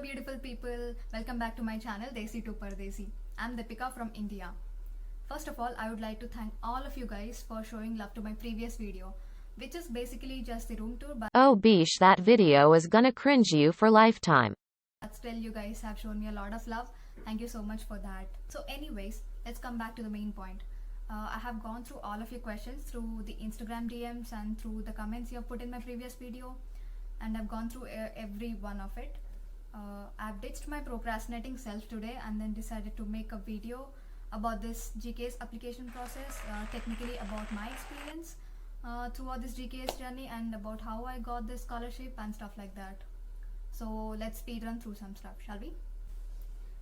beautiful people, welcome back to my channel Desi to Pardesi. I'm Deepika from India. First of all, I would like to thank all of you guys for showing love to my previous video, which is basically just the room tour, but Oh beesh, that video is gonna cringe you for lifetime. still you guys have shown me a lot of love. Thank you so much for that. So anyways, let's come back to the main point. I have gone through all of your questions through the Instagram DMs and through the comments you have put in my previous video, and I've gone through every one of it. I've ditched my procrastinating self today and then decided to make a video about this GKS application process, technically about my experience throughout this GKS journey and about how I got this scholarship and stuff like that. So let's speed run through some stuff, shall we?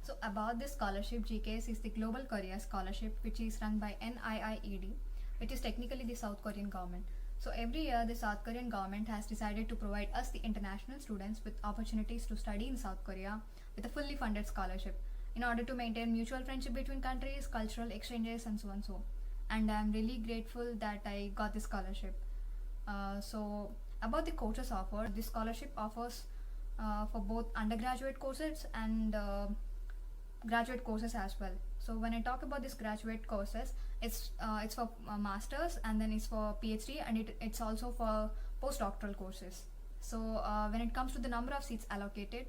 So about this scholarship, GKS is the Global Korea Scholarship, which is run by NIIED, which is technically the South Korean government. So every year the South Korean government has decided to provide us the international students with opportunities to study in South Korea with a fully funded scholarship in order to maintain mutual friendship between countries, cultural exchanges and so on so. And I'm really grateful that I got this scholarship. So about the courses offered, this scholarship offers for both undergraduate courses and graduate courses as well. So when I talk about this graduate courses, it's for masters, and then it's for PhD, and it's also for postdoctoral courses. So when it comes to the number of seats allocated,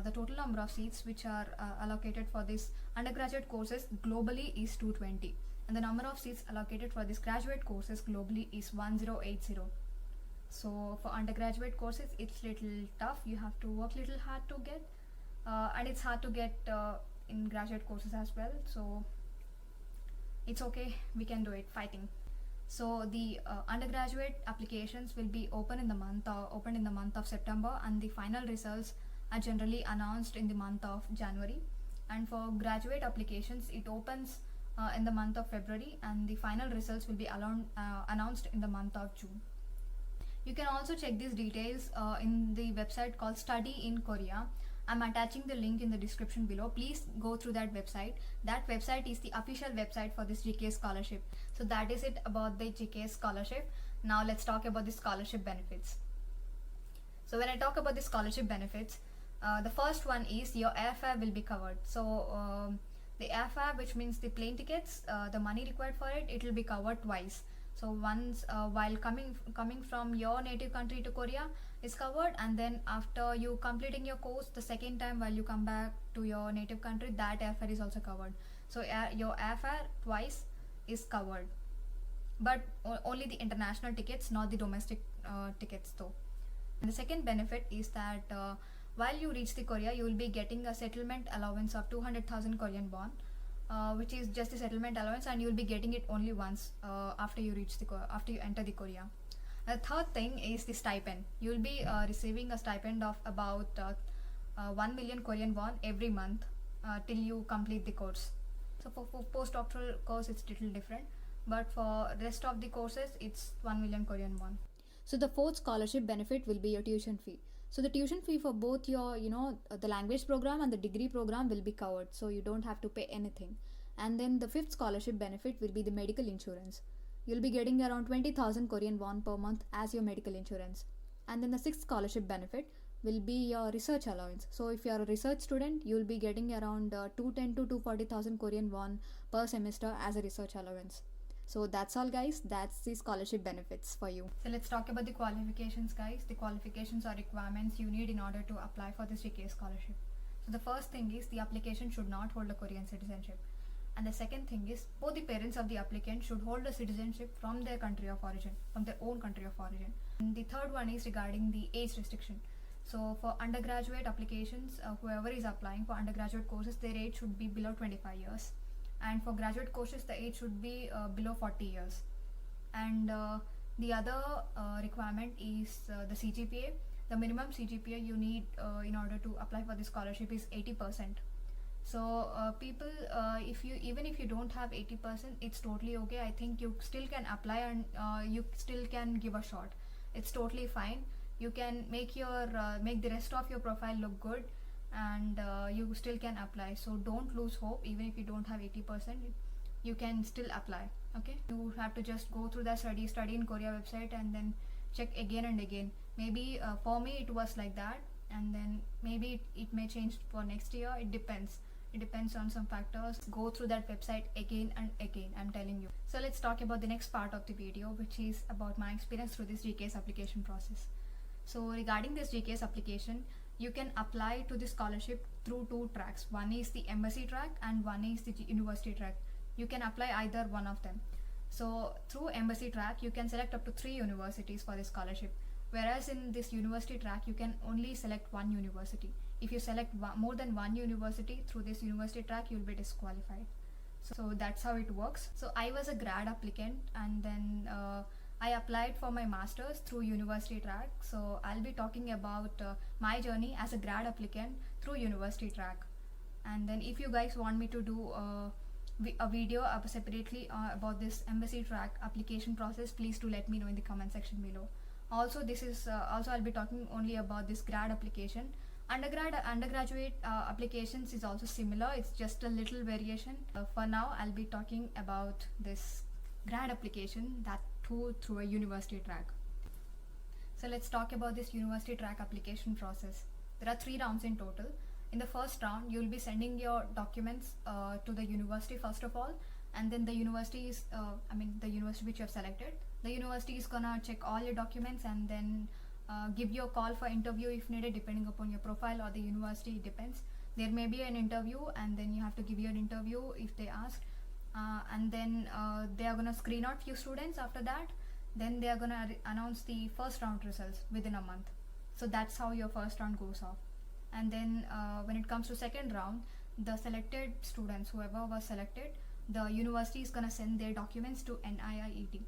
the total number of seats which are allocated for this undergraduate courses globally is 220, and the number of seats allocated for this graduate courses globally is 1080. So for undergraduate courses it's little tough, you have to work little hard to get, and it's hard to get in graduate courses as well, so it's okay, we can do it, fighting. So the undergraduate applications will be opened in the month of September, and the final results are generally announced in the month of January. And for graduate applications, it opens in the month of February, and the final results will be announced in the month of June. You can also check these details in the website called Study in Korea. I'm attaching the link in the description below. Please go through that website. That website is the official website for this GKS scholarship. So that is it about the GKS scholarship. Now let's talk about the scholarship benefits. So when I talk about the scholarship benefits, the first one is your airfare will be covered. So the airfare, which means the plane tickets, the money required for it, it will be covered twice. So once while coming from your native country to Korea is covered, and then after you completing your course, the second time while you come back to your native country, that airfare is also covered. So your airfare twice is covered, but only the international tickets, not the domestic tickets though. And the second benefit is that while you reach the Korea, you will be getting a settlement allowance of 200,000 Korean won, which is just the settlement allowance, and you will be getting it only once after you enter the Korea. The third thing is the stipend. You will be receiving a stipend of about 1 million Korean won every month till you complete the course. So for postdoctoral course it's little different, but for rest of the courses it's 1 million Korean won. So the fourth scholarship benefit will be your tuition fee. So the tuition fee for both your the language program and the degree program will be covered, so you don't have to pay anything. And then the fifth scholarship benefit will be the medical insurance. You'll be getting around 20,000 Korean won per month as your medical insurance. And then the sixth scholarship benefit will be your research allowance. So if you are a research student, you'll be getting around 210 to 240,000 Korean won per semester as a research allowance. So that's all guys, that's the scholarship benefits for you. So let's talk about the qualifications guys. The qualifications or requirements you need in order to apply for this GKS scholarship. So the first thing is the application should not hold a Korean citizenship. And the second thing is both the parents of the applicant should hold a citizenship from their country of origin, from their own country of origin. And the third one is regarding the age restriction. So for undergraduate applications, whoever is applying for undergraduate courses, their age should be below 25 years. And for graduate courses, the age should be below 40 years. And the other requirement is the CGPA. The minimum CGPA you need in order to apply for this scholarship is 80%. So people, even if you don't have 80%, it's totally okay. I think you still can apply, and you still can give a shot. It's totally fine. You can make the rest of your profile look good, and you still can apply. So don't lose hope. Even if you don't have 80%, you can still apply. Okay, you have to just go through the study in Korea website and then check again and again. Maybe for me it was like that, and then maybe it may change for next year. It depends on some factors. Go through that website again and again, I'm telling you. So let's talk about the next part of the video, which is about my experience through this GKS application process. So regarding this GKS application, you can apply to the scholarship through two tracks. One is the embassy track and one is the university track. You can apply either one of them. So through embassy track, you can select up to 3 universities for the scholarship. Whereas in this university track, you can only select one university. If you select more than one university through this university track, you'll be disqualified. So that's how it works. So I was a grad applicant, and then I applied for my master's through university track. So I'll be talking about my journey as a grad applicant through university track. And then if you guys want me to do a video separately about this embassy track application process, please do let me know in the comment section below. Also, this is also I'll be talking only about this grad application. Undergraduate applications is also similar. It's just a little variation. For now, I'll be talking about this grad application, that too through a university track. So let's talk about this university track application process. There are 3 rounds in total. In the first round, you'll be sending your documents to the university first of all, and then the university is, the university which you have selected, the university is gonna check all your documents and then give you a call for interview if needed, depending upon your profile or the university. It depends. There may be an interview, and then you have to give your interview if they ask, and then they are gonna screen out few students. After that, then they are gonna announce the first round results within a month. So that's how your first round goes off. And then when it comes to second round, the selected students, whoever was selected, the university is gonna send their documents to NIIET.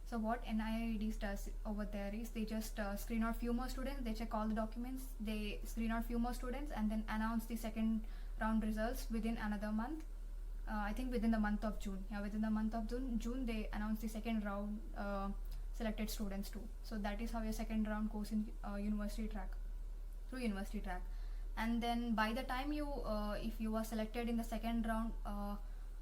So what NIIET does over there is they just screen out few more students, they check all the documents, they screen out few more students, and then announce the second round results within another month. I think within the month of June. Yeah, within the month of June they announce the second round selected students too. So that is how your second round goes in university track, through university track. And then by the time you if you are selected in the second round,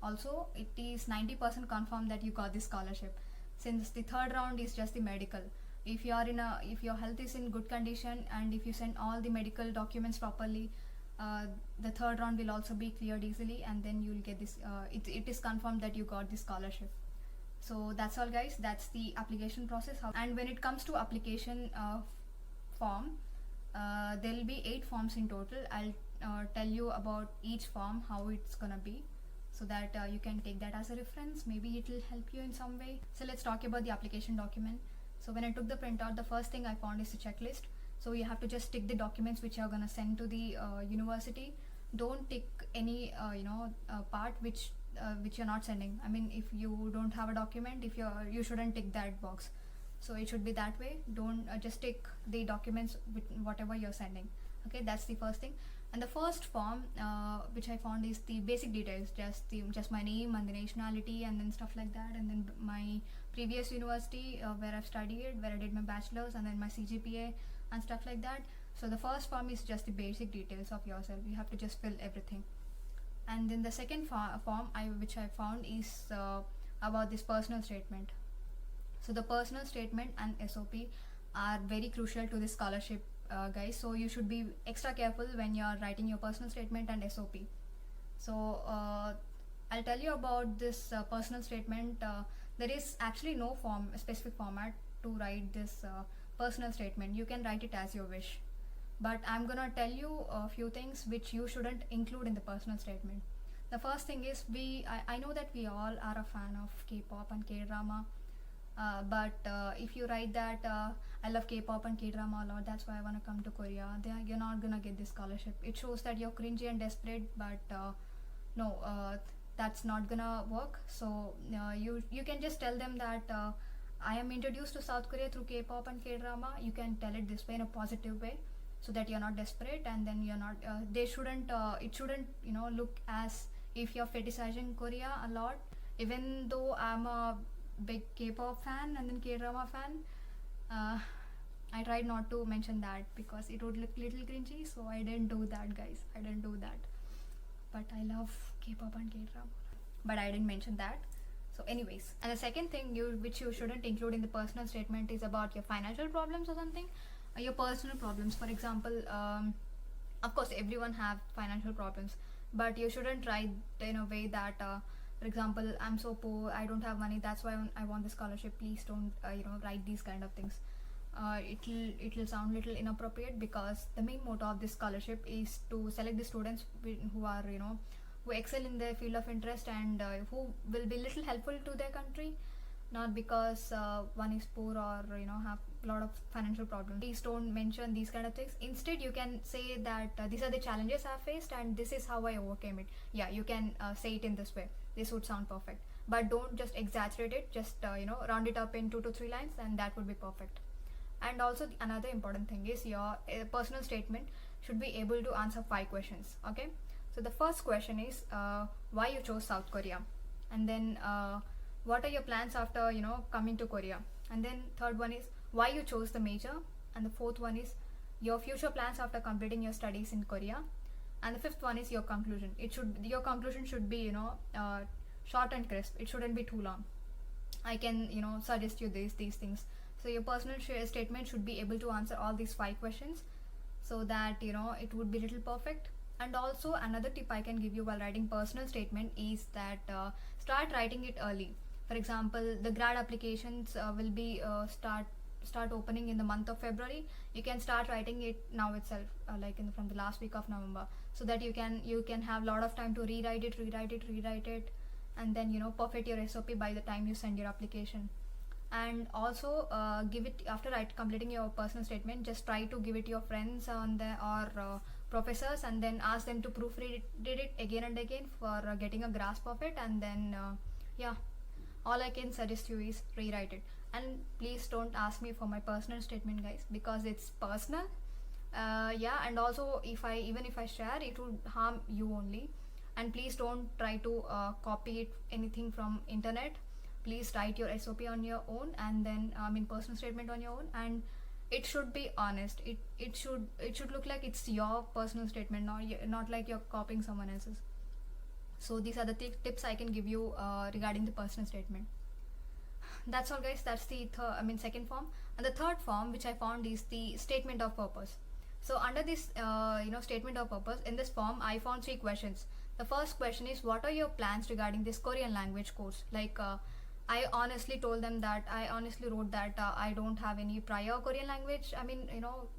also it is 90% confirmed that you got this scholarship, since the third round is just the medical. If your health is in good condition and if you send all the medical documents properly, the third round will also be cleared easily, and then you'll get this. It is confirmed that you got this scholarship. So that's all, guys. That's the application process. And when it comes to application form, there will be 8 forms in total. I'll tell you about each form, how it's gonna be, so that you can take that as a reference. Maybe it will help you in some way. So let's talk about the application document. So when I took the printout, the first thing I found is a checklist. So you have to just tick the documents which you're gonna send to the university. Don't tick any part which you're not sending. I mean, if you don't have a document, you shouldn't tick that box. So it should be that way. Don't just tick the documents with whatever you're sending. Okay, that's the first thing. And the first form which I found is the basic details, just my name and the nationality and then stuff like that, and then my previous university where I've studied, where I did my bachelor's, and then my CGPA and stuff like that. So the first form is just the basic details of yourself. You have to just fill everything. And then the second form which I found is about this personal statement. So the personal statement and SOP are very crucial to this scholarship, guys. So you should be extra careful when you're writing your personal statement and SOP. So I'll tell you about this personal statement. There is actually no specific format to write this personal statement. You can write it as you wish, but I'm gonna tell you a few things which you shouldn't include in the personal statement. The first thing is I know that we all are a fan of K-pop and K-drama, but if you write that I love K-pop and K-drama a lot, that's why I want to come to Korea, you're not gonna get this scholarship. It shows that you're cringy and desperate, but no, that's not gonna work. So you can just tell them that I am introduced to South Korea through K-pop and K-drama. You can tell it this way, in a positive way, so that you're not desperate, and then you're not it shouldn't look as if you're fetishizing Korea a lot. Even though I'm a big K-pop fan and then K-drama fan, I tried not to mention that because it would look little cringy, so I didn't do that, guys. I didn't do that. But I love K-pop and K-drama, but I didn't mention that. So anyways, and the second thing which you shouldn't include in the personal statement is about your financial problems or something. your personal problems. For example, of course everyone have financial problems, but you shouldn't write in a way that for example, I'm so poor, I don't have money, that's why I want the scholarship. Please don't write these kind of things. It'll sound little inappropriate, because the main motto of this scholarship is to select the students who are who excel in their field of interest, and who will be little helpful to their country, not because one is poor or have a lot of financial problems. Please don't mention these kind of things. Instead, you can say that these are the challenges I faced and this is how I overcame it. Yeah, you can say it in this way. This would sound perfect, but don't just exaggerate it. Just round it up in 2 to 3 lines, and that would be perfect. And also another important thing is your personal statement should be able to answer 5 questions. Okay, so the first question is why you chose South Korea, and then what are your plans after coming to Korea, and then third one is why you chose the major, and the fourth one is your future plans after completing your studies in Korea, and the fifth one is your conclusion. Your conclusion should be short and crisp. It shouldn't be too long. I can suggest you these things. So your personal statement should be able to answer all these 5 questions, so that it would be little perfect. And also another tip I can give you while writing personal statement is that start writing it early. For example, the grad applications will be start opening in the month of February. You can start writing it now itself, from the last week of November, so that you can have a lot of time to rewrite it, and then perfect your SOP by the time you send your application. And also give it after completing your personal statement. Just try to give it your friends or professors, and then ask them to proofread it again and again for getting a grasp of it. And then yeah, all I can suggest you is rewrite it. And please don't ask me for my personal statement, guys, because it's personal. Yeah, and also even if I share, it would harm you only. And please don't try to copy anything from internet. Please write your SOP on your own, and then personal statement on your own, and it should be honest. It should look like it's your personal statement, not like you're copying someone else's. So these are the tips I can give you regarding the personal statement. That's all, guys. That's the second form. And the third form which I found is the statement of purpose. So under this statement of purpose, in this form I found 3 questions. The first question is, what are your plans regarding this Korean language course? I honestly told them that I honestly wrote that I don't have any prior Korean language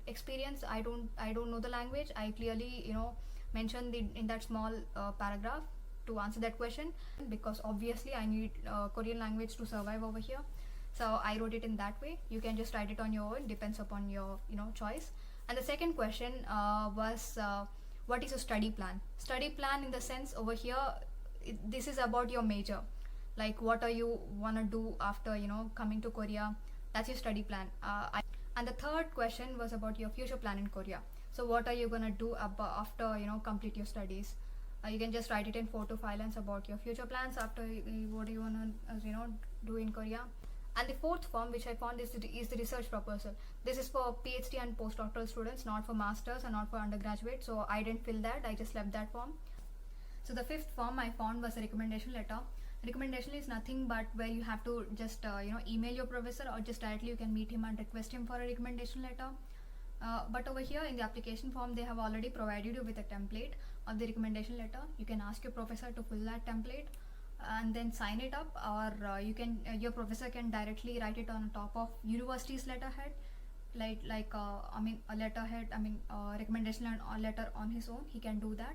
experience. I don't know the language. I clearly mentioned in that small paragraph to answer that question, because obviously I need Korean language to survive over here. So I wrote it in that way. You can just write it on your own, depends upon your choice. And the second question was what is your study plan? Study plan in the sense over here, this is about your major. Like, what are you wanna do after coming to Korea? That's your study plan. And the third question was about your future plan in Korea. So what are you gonna do after complete your studies? You can just write it in 4 to 5 lines about your future plans after what do you wanna do in Korea. And the fourth form which I found is the research proposal. This is for PhD and postdoctoral students, not for masters and not for undergraduate. So I didn't fill that. I just left that form. So the fifth form I found was a recommendation letter. Recommendation is nothing but where you have to just email your professor, or just directly you can meet him and request him for a recommendation letter. But over here in the application form, they have already provided you with a template of the recommendation letter. You can ask your professor to fill that template and then sign it up, or your professor can directly write it on top of university's letterhead, a letterhead, recommendation letter on his own. He can do that.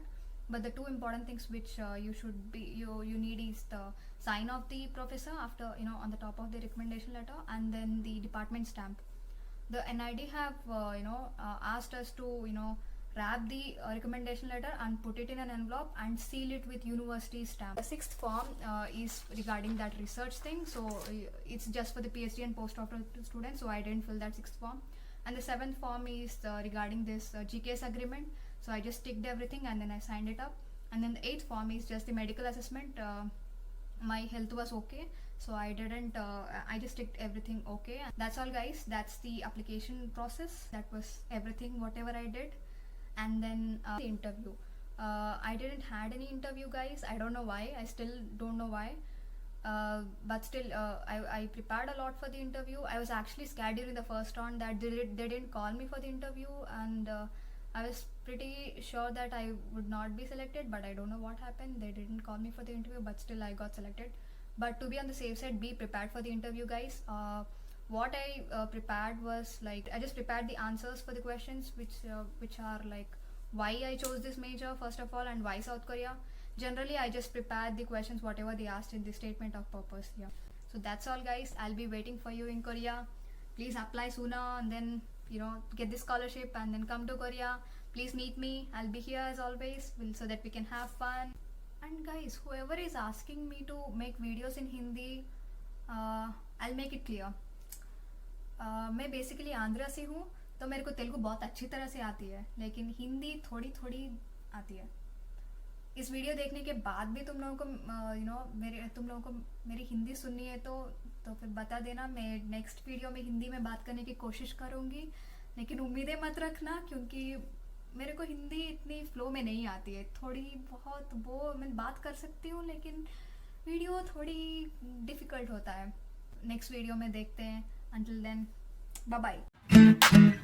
But the 2 important things which you need is the sign of the professor after on the top of the recommendation letter, and then the department stamp. The NID have asked us to wrap the recommendation letter and put it in an envelope and seal it with university stamp. The sixth form is regarding that research thing. So it's just for the PhD and postdoctoral students. So I didn't fill that sixth form. And the seventh form is regarding this GKS agreement. So I just ticked everything and then I signed it up. And then the eighth form is just the medical assessment. My health was okay, so I didn't I just ticked everything okay. That's all, guys. That's the application process. That was everything whatever I did. And then the interview, I didn't had any interview, guys. I don't know why. I still don't know why. But still, I prepared a lot for the interview. I was actually scared during the first round that they didn't call me for the interview, and I was pretty sure that I would not be selected, but I don't know what happened. They didn't call me for the interview, but still I got selected. But to be on the safe side, be prepared for the interview, guys. What I prepared was like I just prepared the answers for the questions, which are like why I chose this major first of all, and why South Korea. Generally, I just prepared the questions whatever they asked in the statement of purpose. Yeah. So that's all, guys. I'll be waiting for you in Korea. Please apply sooner and then get the scholarship and then come to Korea. Please meet me. I'll be here as always, so that we can have fun. And guys, whoever is asking me to make videos in Hindi, I'll make it clear. मैं basically Andhra से हूँ, तो मेरे को तेलुगु बहुत अच्छी तरह से आती है, लेकिन हिंदी थोड़ी थोड़ी आती है. इस वीडियो देखने के बाद भी तुम लोगों को मेरी हिंदी सुननी है तो फिर बता देना. मैं नेक्स्ट वीडियो में हिंदी में बात करने की कोशिश करूँगी, लेकिन उम्मीदें मत रखना क्योंकि मेरे को हिंदी इतनी फ्लो में नहीं आती है. थोड़ी बहुत वो मैं बात कर सकती हूँ, लेकिन वीडियो थोड़ी डिफ़िकल्ट होता है. नेक्स्ट वीडियो में देखते हैं. Until then, bye bye.